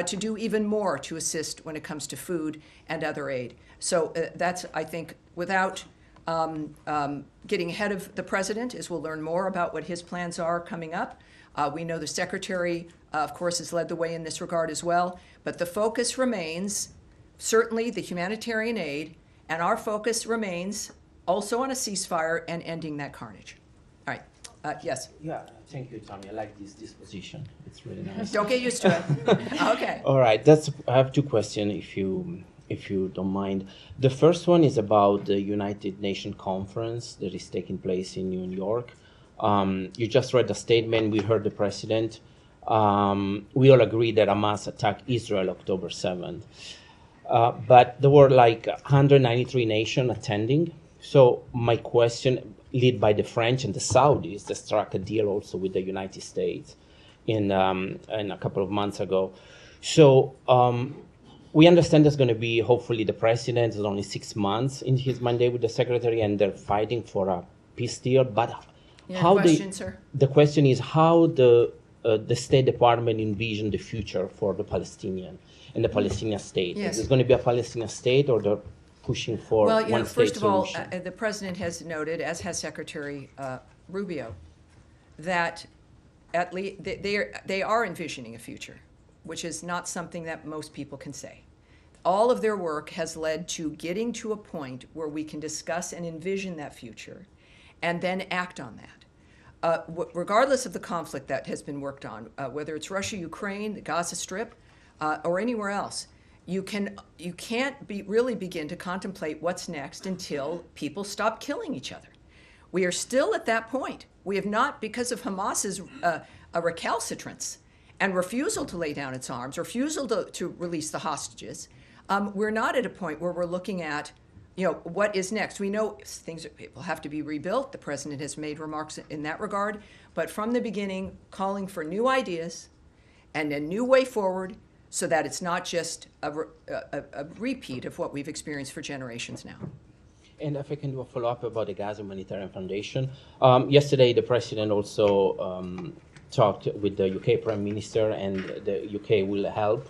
to do even more to assist when it comes to food and other aid. So that's, I think, without getting ahead of the president, as we'll learn more about what his plans are coming up. We know the secretary, of course, has led the way in this regard as well. But the focus remains certainly the humanitarian aid, and our focus remains also on a ceasefire and ending that carnage. All right. Yes. Yeah, thank you, Tommy. I like this disposition. It's really nice. Don't get used to it. Okay. All right. I have two questions, if you don't mind. The first one is about the United Nations conference that is taking place in New York. You just read the statement. We heard the president. We all agree that Hamas attacked Israel October 7th. But there were like 193 nations attending. So my question, led by the French and the Saudis, that struck a deal also with the United States in a couple of months ago. So we understand there's going to be, hopefully, the president is only 6 months in his mandate with the secretary, and they're fighting for a peace deal. But sir? The question is how the State Department envision the future for the Palestinian and the Palestinian state. Yes. Is there going to be a Palestinian state, or they're pushing for one state first of all, solution? the president has noted, as has Secretary Rubio, that at least they are envisioning a future, which is not something that most people can say. All of their work has led to getting to a point where we can discuss and envision that future and then act on that. Regardless of the conflict that has been worked on, whether it's Russia, Ukraine, the Gaza Strip, or anywhere else, you can't really begin to contemplate what's next until people stop killing each other. We are still at that point. We have not, because of Hamas's recalcitrance and refusal to lay down its arms, refusal to release the hostages, we're not at a point where we're looking at, what is next. We know things will have to be rebuilt. The president has made remarks in that regard. But from the beginning, calling for new ideas and a new way forward so that it's not just a repeat of what we've experienced for generations now. And if I can do a follow-up about the Gaza Humanitarian Foundation. Yesterday, the president also talked with the UK Prime Minister, and the UK will help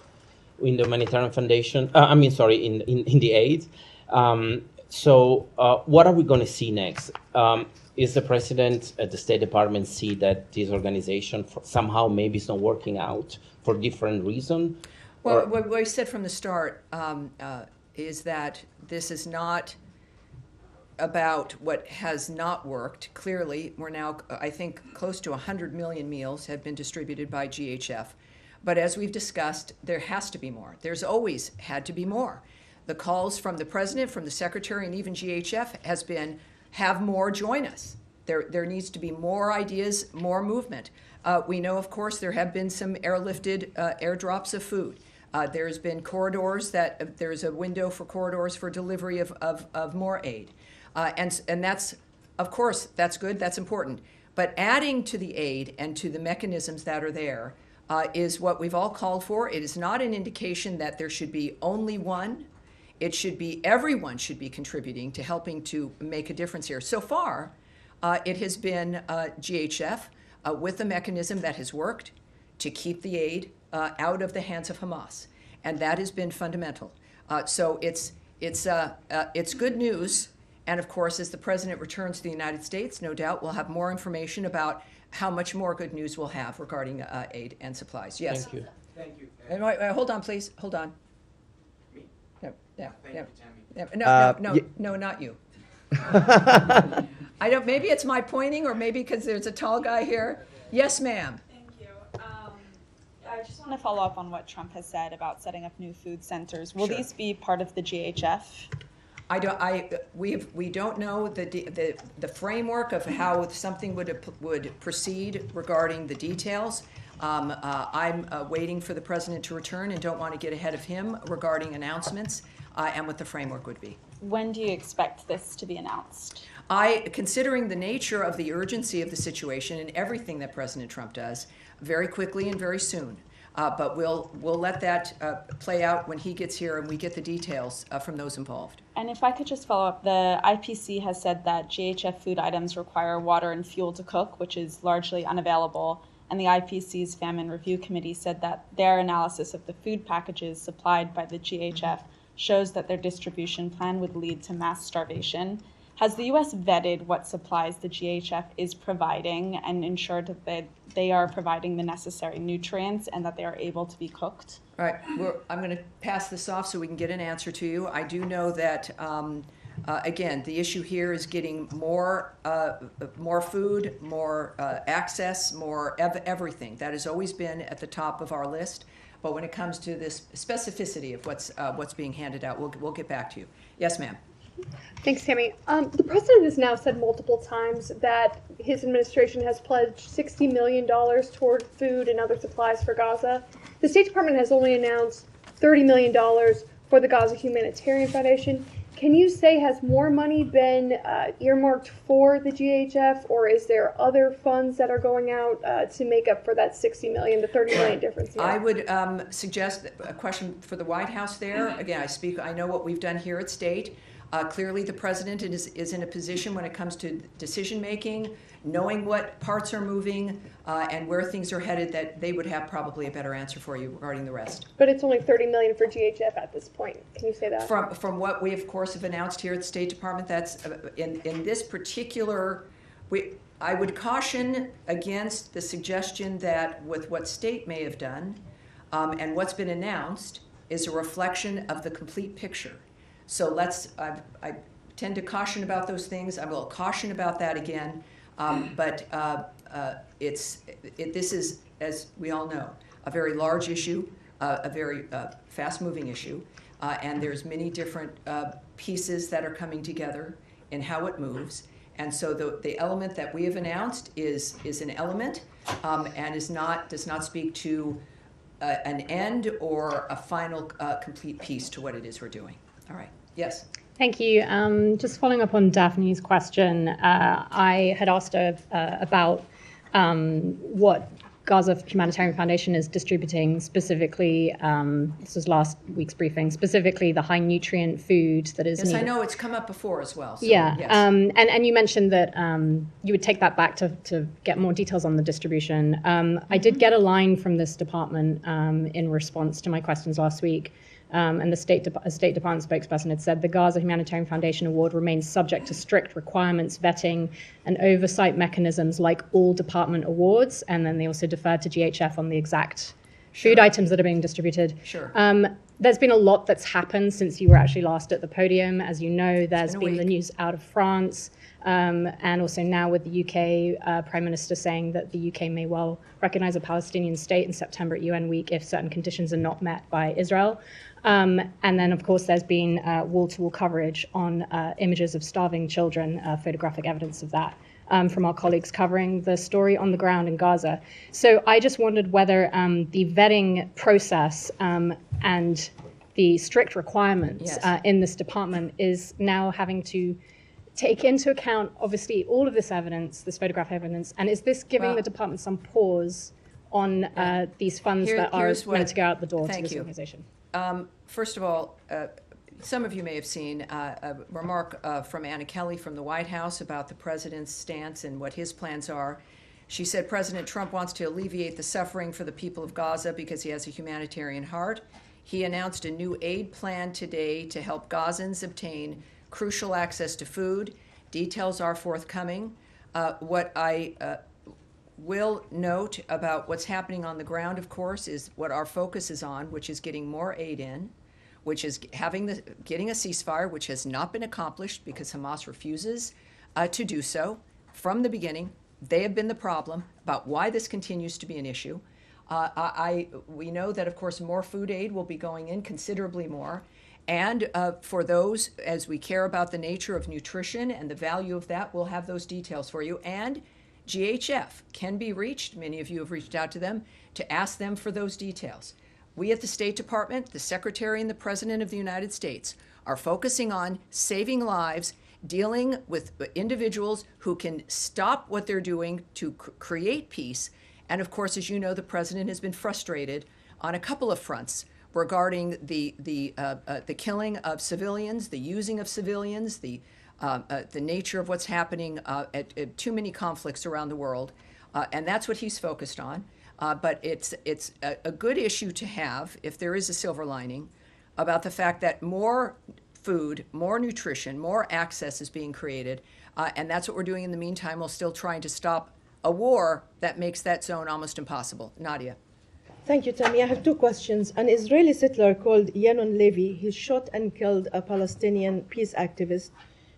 in the Humanitarian Foundation. In the aid. So what are we going to see next? Is the president at the State Department see that this organization somehow maybe is not working out for different reasons? Well, what we said from the start is that this is not about what has not worked. Clearly, we're now, I think, close to 100 million meals have been distributed by GHF. But as we've discussed, there has to be more. There's always had to be more. The calls from the president, from the secretary, and even GHF has been, have more, join us. There needs to be more ideas, more movement. We know, of course, there have been some airlifted airdrops of food. There's been corridors that there's a window for corridors for delivery of more aid. And that's, of course, that's good, that's important. But adding to the aid and to the mechanisms that are there is what we've all called for. It is not an indication that there should be only one. It should be, everyone should be contributing to helping to make a difference here. So far, it has been GHF with a mechanism that has worked to keep the aid out of the hands of Hamas. And that has been fundamental. So it's good news. And of course, as the president returns to the United States, no doubt we'll have more information about how much more good news we'll have regarding aid and supplies. Yes. Thank you. Thank you. And hold on, please. Hold on. Me? No, yeah, Thank yeah. you, Tammy. No, not you. I don't. Maybe it's my pointing, or maybe because there's a tall guy here. Yes, ma'am. Thank you. I just want to follow up on what Trump has said about setting up new food centers. Will Sure. these be part of the GHF? We don't know the framework of how something would proceed regarding the details. I'm waiting for the president to return and don't want to get ahead of him regarding announcements and what the framework would be. When do you expect this to be announced? Considering the nature of the urgency of the situation and everything that President Trump does, very quickly and very soon. But we'll let that play out when he gets here and we get the details from those involved. And if I could just follow up, the IPC has said that GHF food items require water and fuel to cook, which is largely unavailable, and the IPC's Famine Review Committee said that their analysis of the food packages supplied by the GHF shows that their distribution plan would lead to mass starvation. Has the U.S. vetted what supplies the GHF is providing and ensured that they are providing the necessary nutrients and that they are able to be cooked? All right, I'm going to pass this off so we can get an answer to you. I do know that, again, the issue here is getting more food, more access, more everything. That has always been at the top of our list. But when it comes to this specificity of what's being handed out, we'll get back to you. Yes, ma'am. Thanks, Tammy. The president has now said multiple times that his administration has pledged $60 million toward food and other supplies for Gaza. The State Department has only announced $30 million for the Gaza Humanitarian Foundation. Can you say, has more money been earmarked for the GHF, or is there other funds that are going out to make up for that $60 million, the $30 million difference? I would suggest a question for the White House there. Again, I know what we've done here at State. Clearly, the president is in a position when it comes to decision making, knowing what parts are moving and where things are headed, that they would have probably a better answer for you regarding the rest. But it's only $30 million for GHF at this point. Can you say that? From what we, of course, have announced here at the State Department, that's in this particular. I would caution against the suggestion that with what State may have done and what's been announced is a reflection of the complete picture. So I tend to caution about those things. I will caution about that again. But this is, as we all know, a very large issue, a very fast-moving issue, and there's many different pieces that are coming together in how it moves. And so the element that we have announced is an element and does not speak to an end or a final complete piece to what it is we're doing. All right. Yes. Thank you. Just following up on Daphne's question, I had asked her about what Gaza Humanitarian Foundation is distributing specifically. This was last week's briefing, specifically the high nutrient food that is needed. Yes, I know it's come up before as well. So, yeah, yes. And you mentioned that you would take that back to get more details on the distribution. I did get a line from this department in response to my questions last week. And the State Department spokesperson had said the Gaza Humanitarian Foundation Award remains subject to strict requirements, vetting, and oversight mechanisms like all department awards. And then they also deferred to GHF on the exact food items that are being distributed. Sure. There's been a lot that's happened since you were actually last at the podium. As you know, there's been the news out of France, and also now with the UK Prime Minister saying that the UK may well recognize a Palestinian state in September at UN Week if certain conditions are not met by Israel. And then, of course, there's been wall-to-wall coverage on images of starving children, photographic evidence of that, from our colleagues covering the story on the ground in Gaza. So I just wondered whether the vetting process and the strict requirements in this department is now having to take into account, obviously, all of this evidence, this photograph evidence, and is this giving the department some pause on these funds that are meant to go out the door to this organization? First of all, some of you may have seen a remark from Anna Kelly from the White House about the president's stance and what his plans are. She said President Trump wants to alleviate the suffering for the people of Gaza because he has a humanitarian heart. He announced a new aid plan today to help Gazans obtain crucial access to food. Details are forthcoming. What I will note about what's happening on the ground, of course, is what our focus is on, which is getting more aid in, which is getting a ceasefire, which has not been accomplished because Hamas refuses to do so. From the beginning, they have been the problem about why this continues to be an issue. We know that, of course, more food aid will be going in, considerably more. And for those, as we care about the nature of nutrition and the value of that, we'll have those details for you. And GHF can be reached, many of you have reached out to them, to ask them for those details. We at the State Department, the Secretary and the President of the United States, are focusing on saving lives, dealing with individuals who can stop what they're doing to create peace. And of course, as you know, the President has been frustrated on a couple of fronts regarding the killing of civilians, the using of civilians, the nature of what's happening at too many conflicts around the world. And that's what he's focused on. But it's a good issue to have, if there is a silver lining, about the fact that more food, more nutrition, more access is being created. And that's what we're doing in the meantime, while still trying to stop a war that makes that zone almost impossible. Nadia. Thank you, Tammy. I have two questions. An Israeli settler called Yanon Levy, he shot and killed a Palestinian peace activist.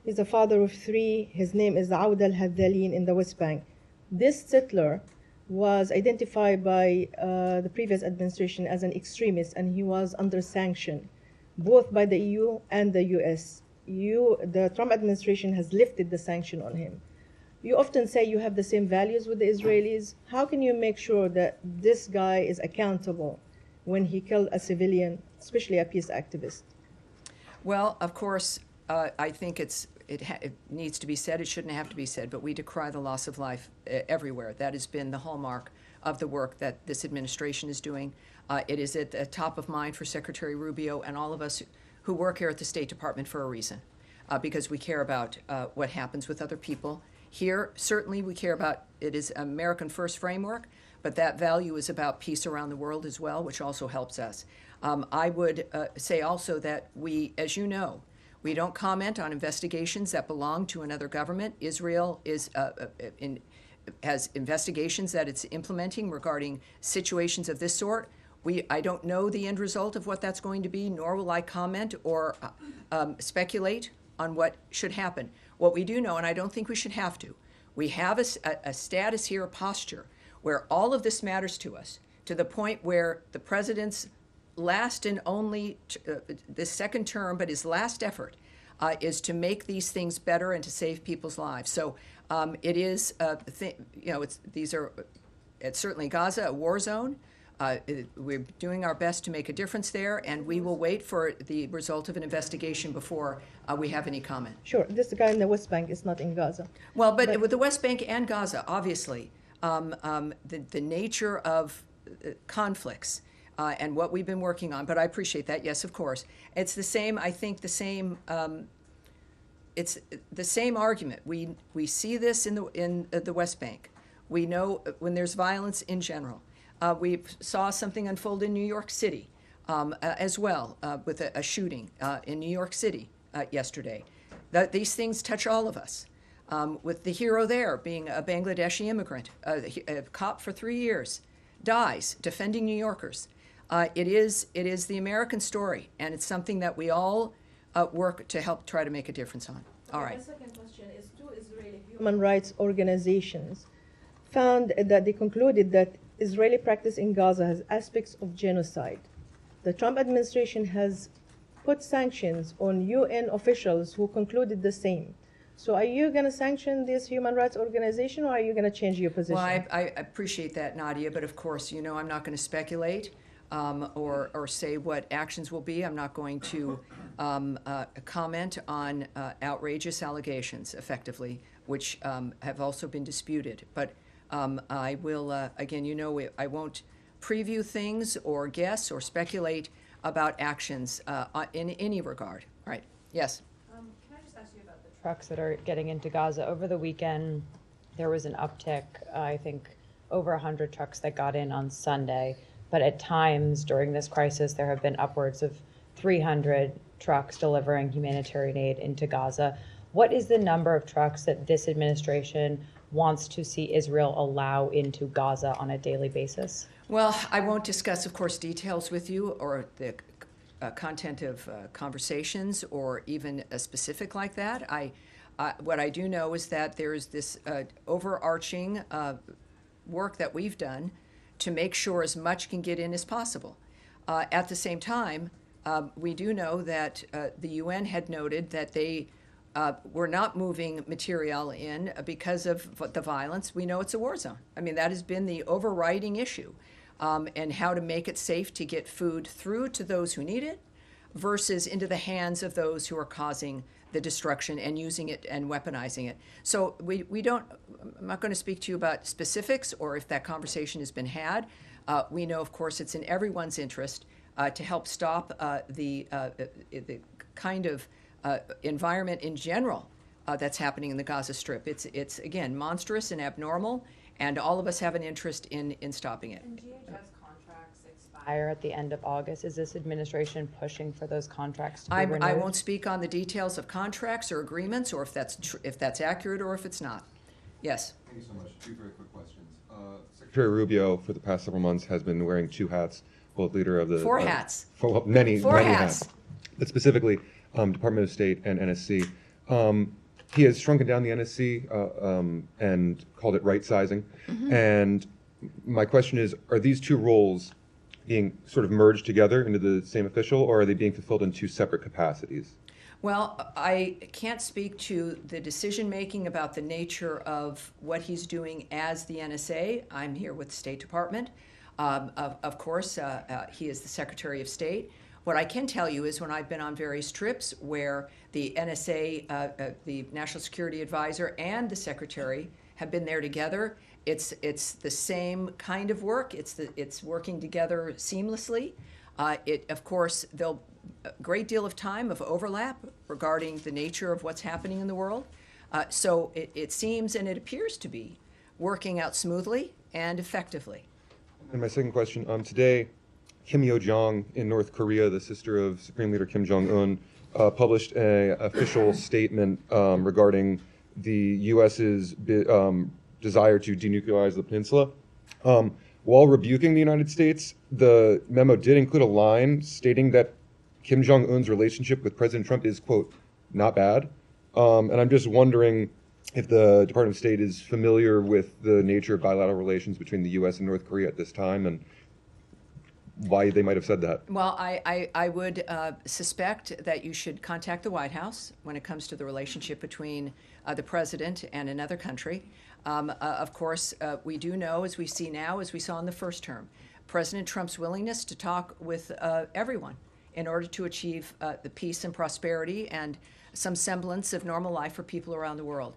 He's a father of three. His name is Aoud al-Haddalin in the West Bank. This settler was identified by the previous administration as an extremist, and he was under sanction, both by the EU and the US. The Trump administration has lifted the sanction on him. You often say you have the same values with the Israelis. How can you make sure that this guy is accountable when he killed a civilian, especially a peace activist? Well, of course, I think it needs to be said. It shouldn't have to be said, but we decry the loss of life everywhere. That has been the hallmark of the work that this administration is doing. It is at the top of mind for Secretary Rubio and all of us who work here at the State Department for a reason, because we care about what happens with other people. Here, certainly we care about, it is American First framework, but that value is about peace around the world as well, which also helps us. I would say also that we, as you know, we don't comment on investigations that belong to another government. Israel has investigations that it's implementing regarding situations of this sort. I don't know the end result of what that's going to be, nor will I comment or speculate on what should happen. What we do know, and I don't think we should have to, we have a status here, a posture, where all of this matters to us, to the point where the president's last and only, this second term, but his last effort is to make these things better and to save people's lives. So it is, it's certainly Gaza, a war zone. We're doing our best to make a difference there, and we will wait for the result of an investigation before we have any comment. Sure, this guy in the West Bank is not in Gaza. Well, but with the West Bank and Gaza, obviously, the nature of conflicts and what we've been working on, but I appreciate that, yes, of course. It's the same, I think, it's the same argument. We see this in the West Bank. We know when there's violence in general. We saw something unfold in New York City as well with a shooting in New York City yesterday. These things touch all of us. With the hero there being a Bangladeshi immigrant, a cop for 3 years, dies defending New Yorkers. It is the American story, and it's something that we all work to help try to make a difference on. All right. My second question is, two Israeli human rights organizations found that they concluded that Israeli practice in Gaza has aspects of genocide. The Trump administration has put sanctions on UN officials who concluded the same. So are you going to sanction this human rights organization, or are you going to change your position? Well, I appreciate that, Nadia, but of course, you know, I'm not going to speculate or say what actions will be. I'm not going to comment on outrageous allegations, effectively, which have also been disputed. But I will, again, you know, I won't preview things or guess or speculate about actions in any regard. Right. Yes. Can I just ask you about the trucks that are getting into Gaza? Over the weekend, there was an uptick, I think, over 100 trucks that got in on Sunday. But at times during this crisis, there have been upwards of 300 trucks delivering humanitarian aid into Gaza. What is the number of trucks that this administration wants to see Israel allow into Gaza on a daily basis? Well, I won't discuss, of course, details with you or the content of conversations or even a specific like that. What I do know is that there's this overarching work that we've done to make sure as much can get in as possible. At the same time, we do know that the UN had noted that they were not moving material in because of the violence. We know it's a war zone. I mean, that has been the overriding issue, and how to make it safe to get food through to those who need it versus into the hands of those who are causing the destruction and using it and weaponizing it. So we don't, I'm not going to speak to you about specifics or if that conversation has been had. We know, of course, it's in everyone's interest to help stop the kind of environment in general that's happening in the Gaza Strip. It's again, monstrous and abnormal, And all of us have an interest in stopping it. And GHS contracts expire at the end of August. Is this administration pushing for those contracts to be renewed? I won't speak on the details of contracts or agreements, or if that's accurate or if it's not. Yes. Thank you so much. Two very quick questions. Secretary Rubio, for the past several months, has been wearing two hats, both leader of the... Four hats. Many Four hats. But specifically, Department of State and NSC. He has shrunken down the NSC and called it right-sizing. Mm-hmm. And my question is, are these two roles being sort of merged together into the same official, or are they being fulfilled in two separate capacities? Well, I can't speak to the decision-making about the nature of what he's doing as the NSA. I'm here with the State Department. Of course, he is the Secretary of State. What I can tell you is when I've been on various trips where the NSA, the National Security Advisor, and the Secretary have been there together, it's the same kind of work. It's working together seamlessly. Of course, there'll a great deal of time of overlap regarding the nature of what's happening in the world. So it seems and it appears to be working out smoothly and effectively. And my second question, today, Kim Yo-jong in North Korea, the sister of Supreme Leader Kim Jong-un, published an official statement regarding the U.S.'s desire to denuclearize the peninsula. While rebuking the United States, the memo did include a line stating that Kim Jong-un's relationship with President Trump is, quote, not bad. And I'm just wondering if the Department of State is familiar with the nature of bilateral relations between the U.S. and North Korea at this time and why they might have said that. Well, I would suspect that you should contact the White House when it comes to the relationship between the president and another country. Of course, we do know, as we see now, as we saw in the first term, President Trump's willingness to talk with everyone in order to achieve the peace and prosperity and some semblance of normal life for people around the world.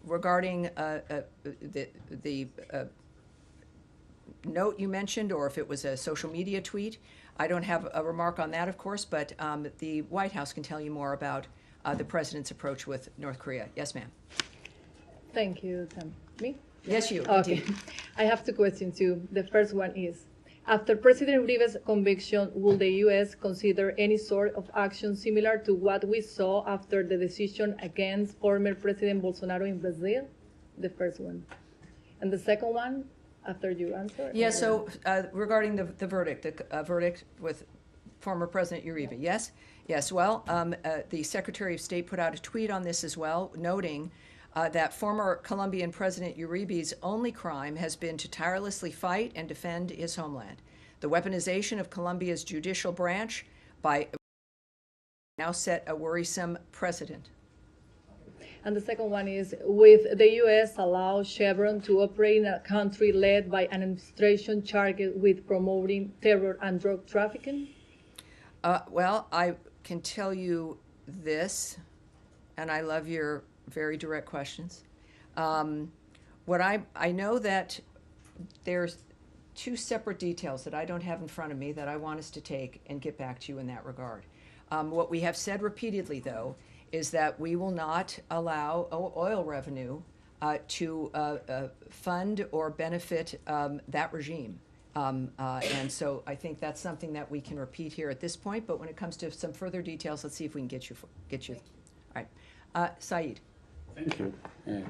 Regarding the note you mentioned, or if it was a social media tweet, I don't have a remark on that, of course, but the White House can tell you more about the president's approach with North Korea. Yes, ma'am. Thank you, Tam. Me? Yes, you. Okay. Indeed. I have two questions too. The first one is, after President Uribe's conviction, will the U.S. consider any sort of action similar to what we saw after the decision against former President Bolsonaro in Brazil? The first one. And the second one, after you answer? Yeah, so regarding the verdict, the verdict with former President Uribe, yes? Yes, well, the Secretary of State put out a tweet on this as well, noting that former Colombian President Uribe's only crime has been to tirelessly fight and defend his homeland. The weaponization of Colombia's judicial branch by now set a worrisome precedent. And the second one is, with the U.S. allow Chevron to operate in a country led by an administration charged with promoting terror and drug trafficking? Well, I can tell you this, and I love your very direct questions. What I know that there's two separate details that I don't have in front of me that I want us to take and get back to you in that regard. What we have said repeatedly, though, is that we will not allow oil revenue to fund or benefit that regime. And so I think that's something that we can repeat here at this point, but when it comes to some further details, let's see if we can get you. All right. Saeed. Thank you,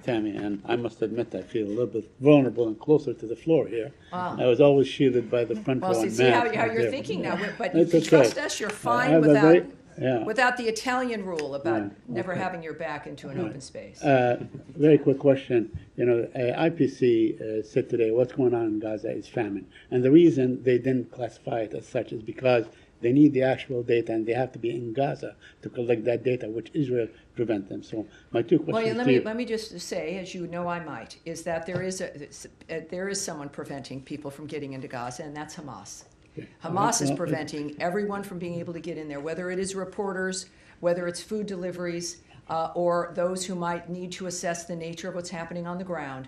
Tammy. And I must admit, I feel a little bit vulnerable and closer to the floor here. Wow. I was always shielded by the front row. Well, and see how Matt you're here. thinking now, but It's you okay. trust us, you're I fine have a without, very- yeah. without the Italian rule about Yeah, never okay. having your back into an open space. Very quick question. You know, IPC said today what's going on in Gaza is famine. And the reason they didn't classify it as such is because they need the actual data and they have to be in Gaza to collect that data, which Israel prevent them. So my two questions Well, to you. let me just say, as you know I might, is that there is someone preventing people from getting into Gaza, and that's Hamas. Hamas is preventing everyone from being able to get in there, whether it is reporters, whether it's food deliveries, or those who might need to assess the nature of what's happening on the ground.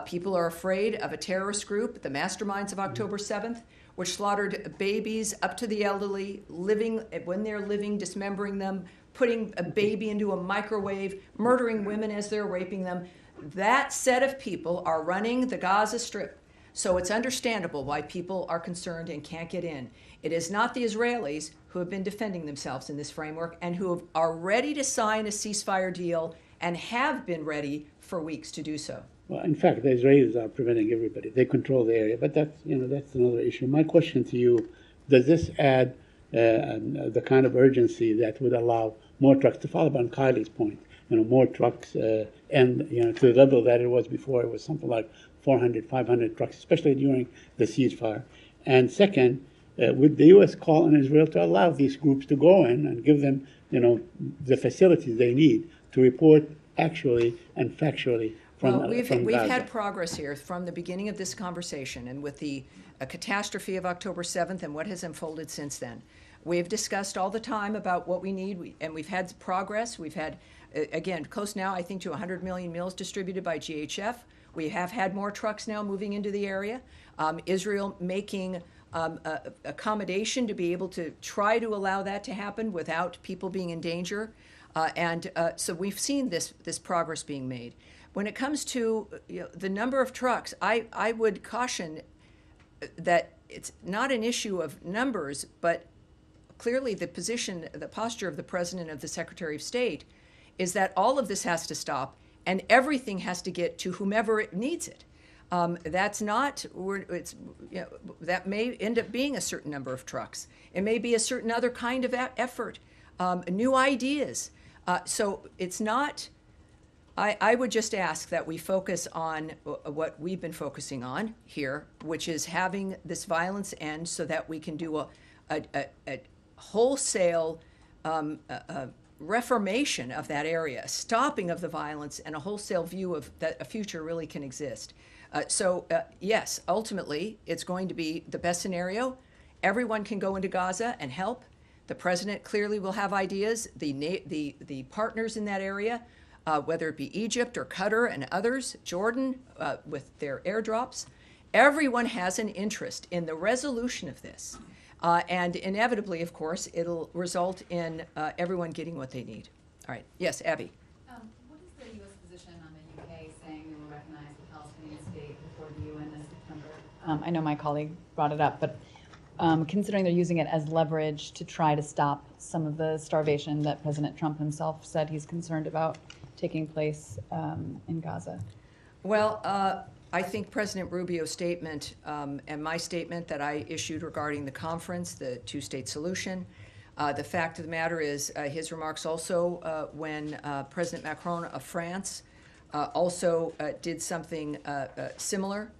People are afraid of a terrorist group, the masterminds of October 7th, which slaughtered babies up to the elderly, when they're living, dismembering them, putting a baby into a microwave, murdering women as they're raping them. That set of people are running the Gaza Strip. So it's understandable why people are concerned and can't get in. It is not the Israelis who have been defending themselves in this framework and who are ready to sign a ceasefire deal and have been ready for weeks to do so. Well, in fact, the Israelis are preventing everybody. They control the area, but that's another issue. My question to you: does this add the kind of urgency that would allow more trucks to follow on Kylie's point? More trucks, and to the level that it was before. It was something like 400, 500 trucks, especially during the ceasefire. And second, would the U.S. call on Israel to allow these groups to go in and give them, the facilities they need to report actually and factually from Well, we've Gaza? had progress here from the beginning of this conversation, and with the catastrophe of October 7th and what has unfolded since then. We've discussed all the time about what we need, and we've had progress. We've had, again, close now, I think, to 100 million meals distributed by GHF. We have had more trucks now moving into the area. Israel making accommodation to be able to try to allow that to happen without people being in danger. So we've seen this progress being made. When it comes to the number of trucks, I would caution that it's not an issue of numbers, but clearly the posture of the President, of the Secretary of State, is that all of this has to stop and everything has to get to whomever it needs it. That may end up being a certain number of trucks. It may be a certain other kind of effort, new ideas. So it's not, I would just ask that we focus on what we've been focusing on here, which is having this violence end so that we can do a wholesale reformation of that area, a stopping of the violence, and a wholesale view of that a future really can exist. Yes, ultimately, it's going to be the best scenario. Everyone can go into Gaza and help. The president clearly will have ideas. The partners in that area, whether it be Egypt or Qatar and others, Jordan, with their airdrops, everyone has an interest in the resolution of this. And inevitably, of course, it'll result in everyone getting what they need. All right. Yes, Abby. What is the U.S. position on the U.K. saying they will recognize the Palestinian state before the UN this September? I know my colleague brought it up, but considering they're using it as leverage to try to stop some of the starvation that President Trump himself said he's concerned about taking place in Gaza. Well, I think President Rubio's statement and my statement that I issued regarding the conference, the two-state solution, the fact of the matter is his remarks also when President Macron of France also did something similar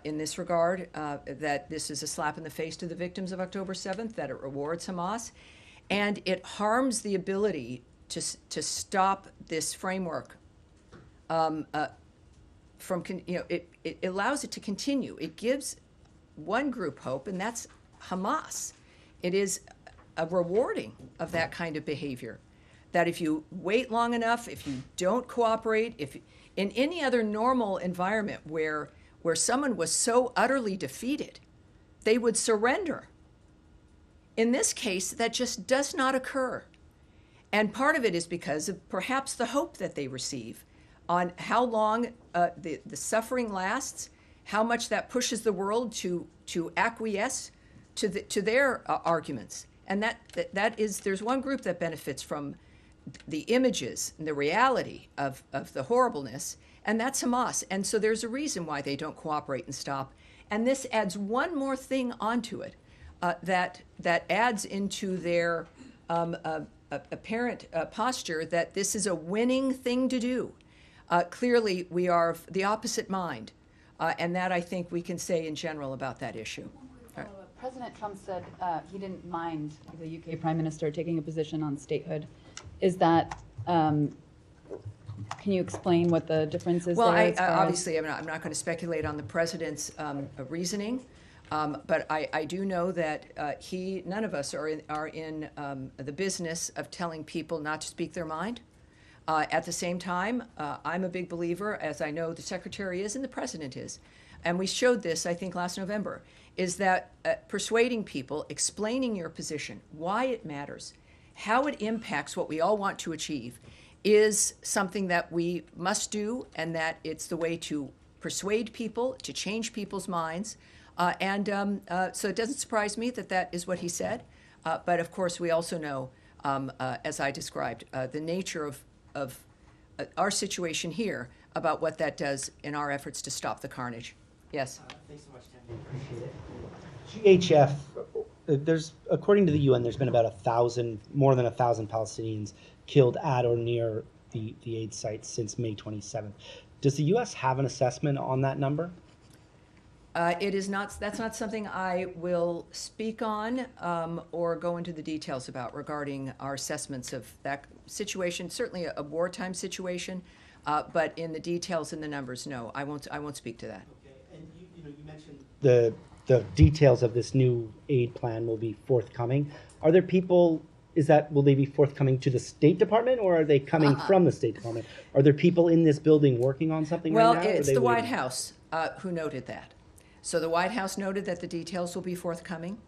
in this regard, that this is a slap in the face to the victims of October 7th, that it rewards Hamas, and it harms the ability to stop this framework from, it allows it to continue. It gives one group hope, and that's Hamas. It is a rewarding of that kind of behavior, that if you wait long enough, if you don't cooperate, if in any other normal environment where someone was so utterly defeated, they would surrender. In this case, that just does not occur. And part of it is because of perhaps the hope that they receive on how long the suffering lasts, how much that pushes the world to acquiesce to their arguments. And that is, there's one group that benefits from the images and the reality of the horribleness, and that's Hamas. And so there's a reason why they don't cooperate and stop. And this adds one more thing onto it that adds into their apparent posture that this is a winning thing to do. Clearly, we are of the opposite mind, and that I think we can say in general about that issue. Right. President Trump said he didn't mind the UK Prime Minister taking a position on statehood. Is that, can you explain what the difference is well, there? Obviously, I'm not going to speculate on the president's reasoning, but I do know that none of us are in the business of telling people not to speak their mind. At the same time, I'm a big believer, as I know the Secretary is and the President is, and we showed this, I think, last November, is that persuading people, explaining your position, why it matters, how it impacts what we all want to achieve, is something that we must do, and that it's the way to persuade people, to change people's minds. So it doesn't surprise me that that is what he said. But of course, we also know, as I described, the nature of our situation here, about what that does in our efforts to stop the carnage. Yes? Thanks so much, Tammy. Appreciate it. GHF, according to the UN, there's been about more than 1,000 Palestinians killed at or near the aid site since May 27th. Does the U.S. have an assessment on that number? It is not. That's not something I will speak on or go into the details about regarding our assessments of that situation. Certainly a wartime situation, but in the details and the numbers, no, I won't. I won't speak to that. Okay, and you mentioned the details of this new aid plan will be forthcoming. Are there people? Will they be forthcoming to the State Department, or are they coming from the State Department? Are there people in this building working on something right now? Well, it's the White House who noted that. So the White House noted that the details will be forthcoming.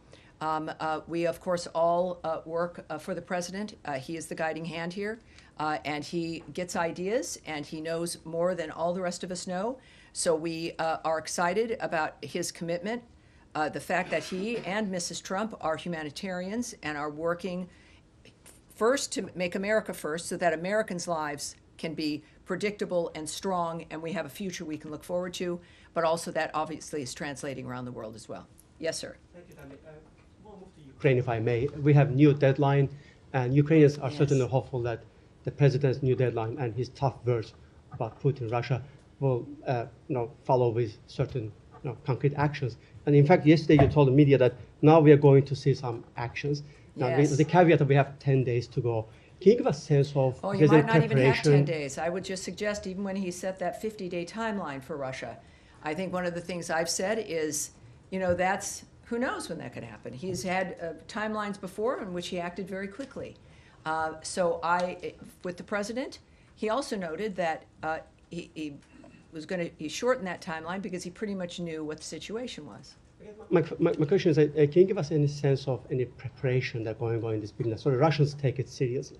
We, of course, all work for the president. He is the guiding hand here, and he gets ideas, and he knows more than all the rest of us know. So we are excited about his commitment, the fact that he and Mrs. Trump are humanitarians and are working first to make America first, so that Americans' lives can be predictable and strong, and we have a future we can look forward to, but also that obviously is translating around the world as well. Yes, sir. Thank you, Tammy. We'll move to Ukraine, if I may. We have new deadline, and Ukrainians are certainly hopeful that the president's new deadline and his tough words about Putin, Russia, will follow with certain concrete actions. And in fact, yesterday you told the media that now we are going to see some actions. Now, the caveat that we have 10 days to go. Can you give us a sense of? Oh, you might not even have 10 days. I would just suggest, even when he set that 50-day timeline for Russia, I think one of the things I've said is, that's, who knows when that could happen. He's had timelines before in which he acted very quickly. With the president, he also noted that he shortened that timeline because he pretty much knew what the situation was. My question is, can you give us any sense of any preparation that's going on in this business, so the Russians take it seriously?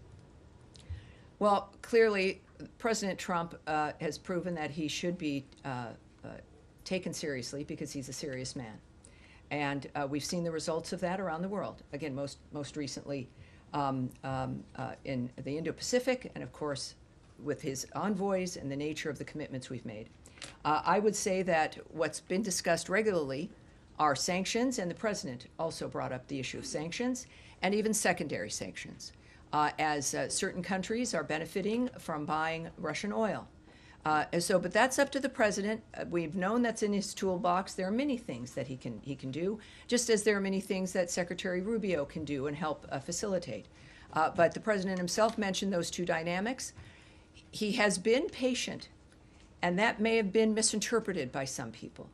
Well, clearly, President Trump has proven that he should be taken seriously because he's a serious man. And we've seen the results of that around the world. Again, most recently in the Indo-Pacific, and of course, with his envoys and the nature of the commitments we've made. I would say that what's been discussed regularly are sanctions, and the president also brought up the issue of sanctions, and even secondary sanctions, as certain countries are benefiting from buying Russian oil. But that's up to the president. We've known that's in his toolbox. There are many things that he can do, just as there are many things that Secretary Rubio can do and help facilitate. But the president himself mentioned those two dynamics. He has been patient, and that may have been misinterpreted by some people.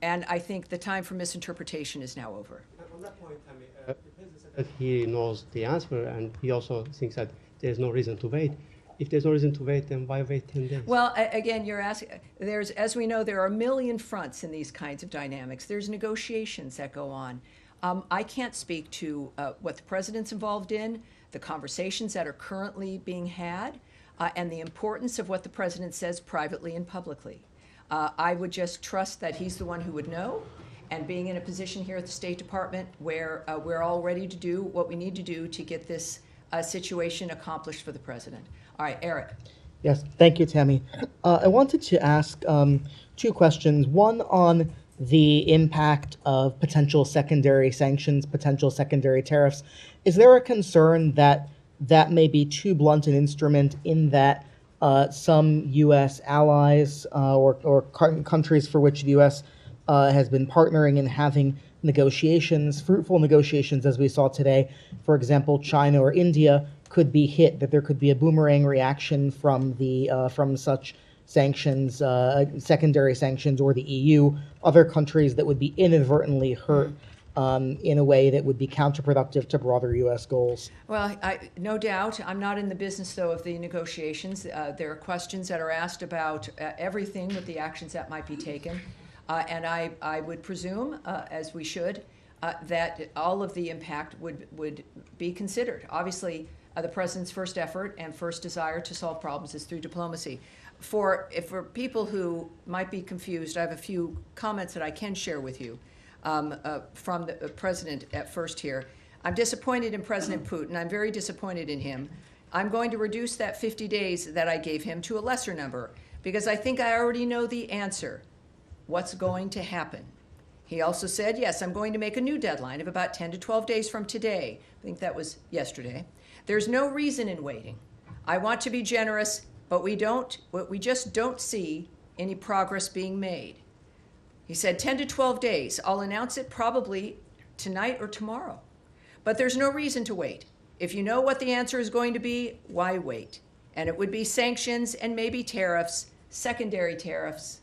And I think the time for misinterpretation is now over. On that point, Tammy, the president said that he knows the answer, and he also thinks that there's no reason to wait. If there's no reason to wait, then why wait 10 days? Well, again, you're asking. As we know, there are a million fronts in these kinds of dynamics. There's negotiations that go on. I can't speak to what the president's involved in, the conversations that are currently being had, and the importance of what the president says privately and publicly. I would just trust that he's the one who would know, and being in a position here at the State Department where we're all ready to do what we need to do to get this situation accomplished for the president. All right, Eric. Yes, thank you, Tammy. I wanted to ask two questions. One on the impact of potential secondary sanctions, potential secondary tariffs. Is there a concern that that may be too blunt an instrument in that some U.S. allies or countries for which the U.S. Has been partnering and having negotiations, fruitful negotiations, as we saw today, for example, China or India, could be hit, that there could be a boomerang reaction from such sanctions, secondary sanctions, or the EU, other countries that would be inadvertently hurt in a way that would be counterproductive to broader U.S. goals? Well, no doubt. I'm not in the business, though, of the negotiations. There are questions that are asked about everything with the actions that might be taken. And I would presume, as we should, that all of the impact would be considered. Obviously, the president's first effort and first desire to solve problems is through diplomacy. For people who might be confused, I have a few comments that I can share with you from the president at first here. I'm disappointed in President Putin. I'm very disappointed in him. I'm going to reduce that 50 days that I gave him to a lesser number because I think I already know the answer. What's going to happen? He also said, yes, I'm going to make a new deadline of about 10 to 12 days from today. I think that was yesterday. There's no reason in waiting. I want to be generous, but we just don't see any progress being made. He said 10 to 12 days. I'll announce it probably tonight or tomorrow. But there's no reason to wait. If you know what the answer is going to be, why wait? And it would be sanctions and maybe tariffs, secondary tariffs.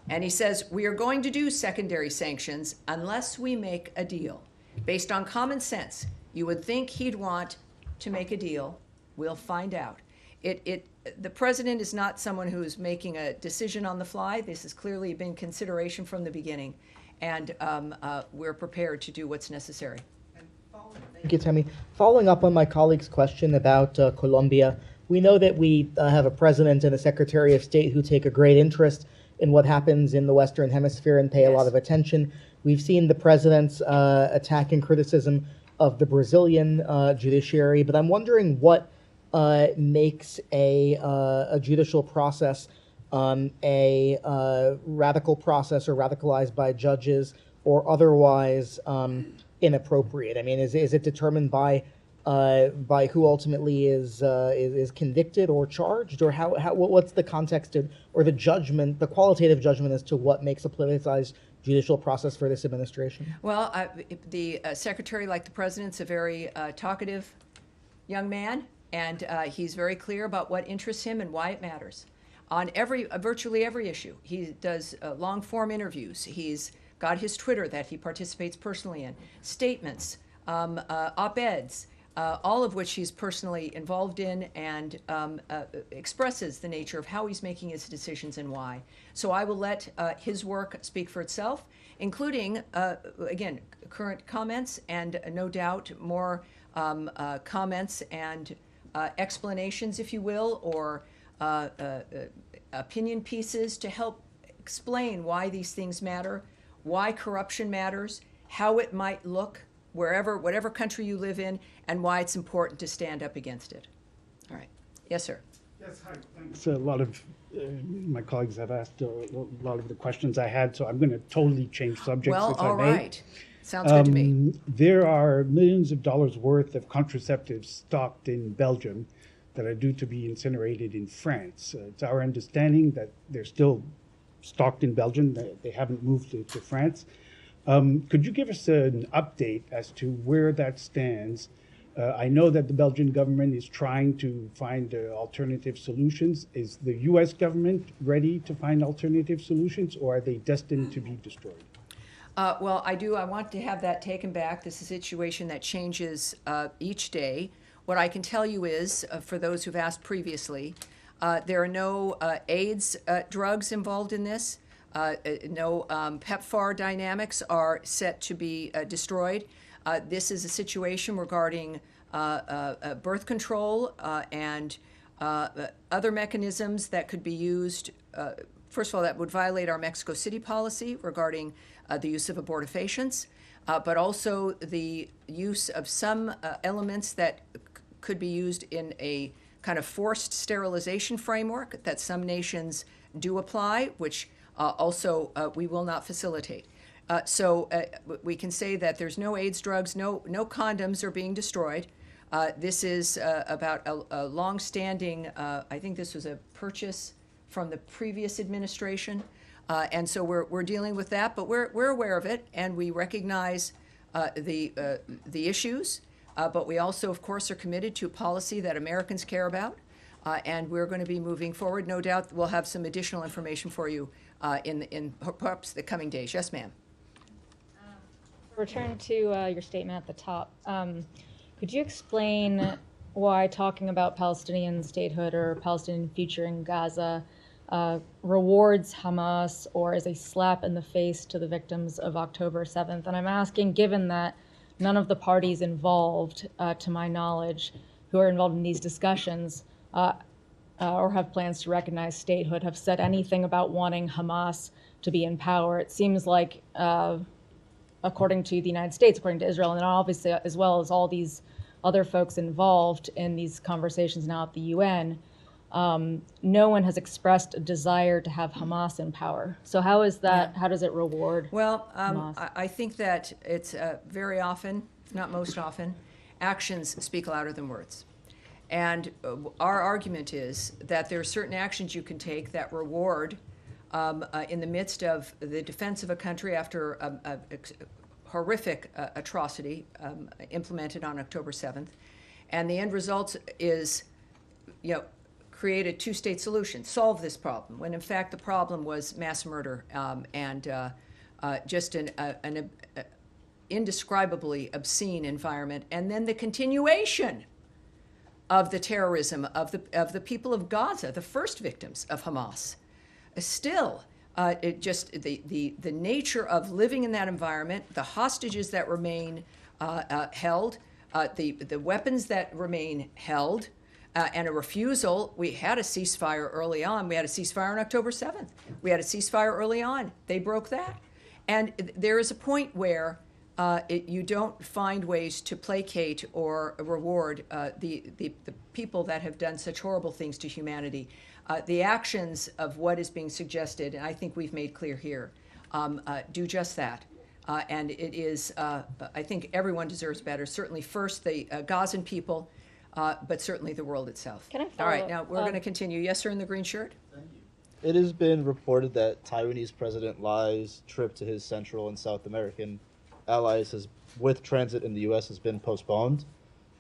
And he says, we are going to do secondary sanctions unless we make a deal. Based on common sense, you would think he'd want to make a deal. We'll find out. The president is not someone who is making a decision on the fly. This has clearly been consideration from the beginning, and we're prepared to do what's necessary. Thank you, Tammy. Following up on my colleague's question about Colombia, we know that we have a president and a secretary of state who take a great interest in what happens in the Western Hemisphere and pay a lot of attention. We've seen the president's attack and criticism of the Brazilian judiciary, but I'm wondering what makes a judicial process a radical process or radicalized by judges or otherwise inappropriate. I mean, is it determined by who ultimately is convicted or charged, or what's the context or the judgment, the qualitative judgment as to what makes a politicized judicial process for this administration? Well, the secretary, like the president's, a very talkative young man. And he's very clear about what interests him and why it matters. On virtually every issue, he does long-form interviews. He's got his Twitter that he participates personally in, statements, op-eds, all of which he's personally involved in and expresses the nature of how he's making his decisions and why. So I will let his work speak for itself, including, again, current comments and no doubt more comments and explanations, if you will, or opinion pieces to help explain why these things matter, why corruption matters, how it might look whatever country you live in, and why it's important to stand up against it. All right. Yes, sir. Yes, hi. Thanks. A lot of my colleagues have asked a lot of the questions I had, so I'm going to totally change subjects. Well, if all I may. right. Sounds good to me. There are millions of dollars worth of contraceptives stocked in Belgium that are due to be incinerated in France. It's our understanding that they're still stocked in Belgium. They haven't moved to France. Could you give us an update as to where that stands? I know that the Belgian government is trying to find alternative solutions. Is the U.S. government ready to find alternative solutions, or are they destined to be destroyed? Well, I want to have that taken back. This is a situation that changes each day. What I can tell you is, for those who've asked previously, there are no AIDS drugs involved in this. No PEPFAR dynamics are set to be destroyed. This is a situation regarding birth control and other mechanisms that could be used. First of all, that would violate our Mexico City policy regarding the use of abortifacients, but also the use of some elements that could be used in a kind of forced sterilization framework that some nations do apply, which also we will not facilitate. So we can say that there's no AIDS drugs, no condoms are being destroyed. This is about a long-standing, I think this was a purchase from the previous administration. And so we're dealing with that, but we're aware of it, and we recognize the issues. But we also, of course, are committed to a policy that Americans care about, and we're going to be moving forward. No doubt we'll have some additional information for you in perhaps the coming days. Yes, ma'am. Return to your statement at the top. Could you explain why talking about Palestinian statehood or Palestinian future in Gaza rewards Hamas or is a slap in the face to the victims of October 7th? And I'm asking, given that none of the parties involved, to my knowledge, who are involved in these discussions or have plans to recognize statehood have said anything about wanting Hamas to be in power. It seems like, according to the United States, according to Israel, and obviously as well as all these other folks involved in these conversations now at the UN, no one has expressed a desire to have Hamas in power. So how is that? How does it reward? Well, Hamas? I think that it's very often, if not most often, actions speak louder than words. And our argument is that there are certain actions you can take that reward in the midst of the defense of a country after a horrific atrocity implemented on October 7th. And the end result is, create a two-state solution, solve this problem, when in fact the problem was mass murder and just an indescribably obscene environment, and then the continuation of the terrorism of the people of Gaza, the first victims of Hamas. Still, the nature of living in that environment, the hostages that remain held, the weapons that remain held, and a refusal. We had a ceasefire early on. We had a ceasefire on October 7th. We had a ceasefire early on. They broke that. And there is a point where you don't find ways to placate or reward the people that have done such horrible things to humanity. The actions of what is being suggested, and I think we've made clear here, do just that. And it is, I think everyone deserves better. Certainly first the Gazan people, but certainly the world itself. Can I All right, follow now up? we're going to continue. Yes, sir, in the green shirt. It has been reported that Taiwanese President Lai's trip to his Central and South American allies with transit in the U.S. has been postponed.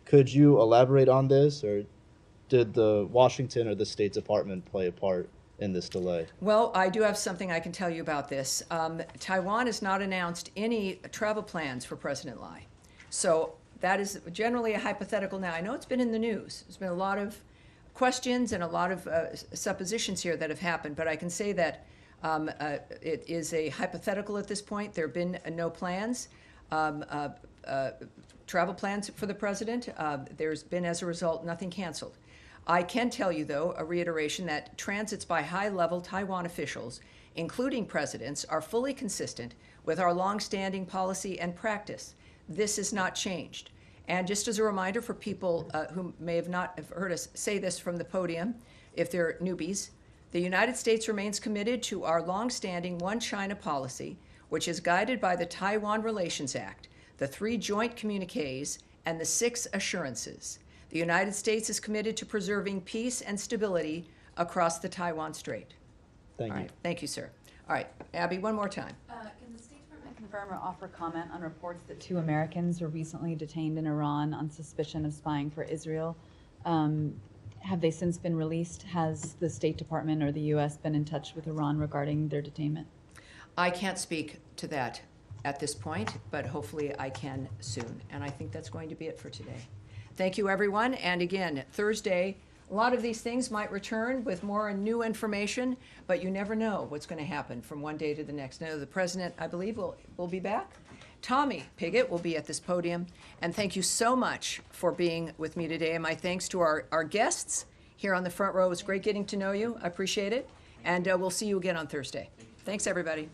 Could you elaborate on this, or did the Washington or the State Department play a part in this delay? Well, I do have something I can tell you about this. Taiwan has not announced any travel plans for President Lai. So that is generally a hypothetical now. I know it's been in the news. There's been a lot of questions and a lot of suppositions here that have happened, but I can say that it is a hypothetical at this point. There have been no plans, travel plans for the president. There's been, as a result, nothing canceled. I can tell you, though, a reiteration that transits by high-level Taiwan officials, including presidents, are fully consistent with our longstanding policy and practice. This has not changed. And just as a reminder for people who may have not heard us say this from the podium, if they're newbies, the United States remains committed to our longstanding One China policy, which is guided by the Taiwan Relations Act, the 3 joint communiques, and the 6 assurances. The United States is committed to preserving peace and stability across the Taiwan Strait. Thank All you. right, thank you, sir. All right, Abby, one more time. Can the State Department confirm or offer comment on reports that 2 Americans were recently detained in Iran on suspicion of spying for Israel? Have they since been released? Has the State Department or the U.S. been in touch with Iran regarding their detainment? I can't speak to that at this point, but hopefully I can soon. And I think that's going to be it for today. Thank you, everyone. And again, Thursday, a lot of these things might return with more new information, but you never know what's going to happen from one day to the next. Now, the president, I believe, will be back. Tommy Pigott will be at this podium. And thank you so much for being with me today. And my thanks to our guests here on the front row. It was great getting to know you. I appreciate it. And we'll see you again on Thursday. Thanks, everybody.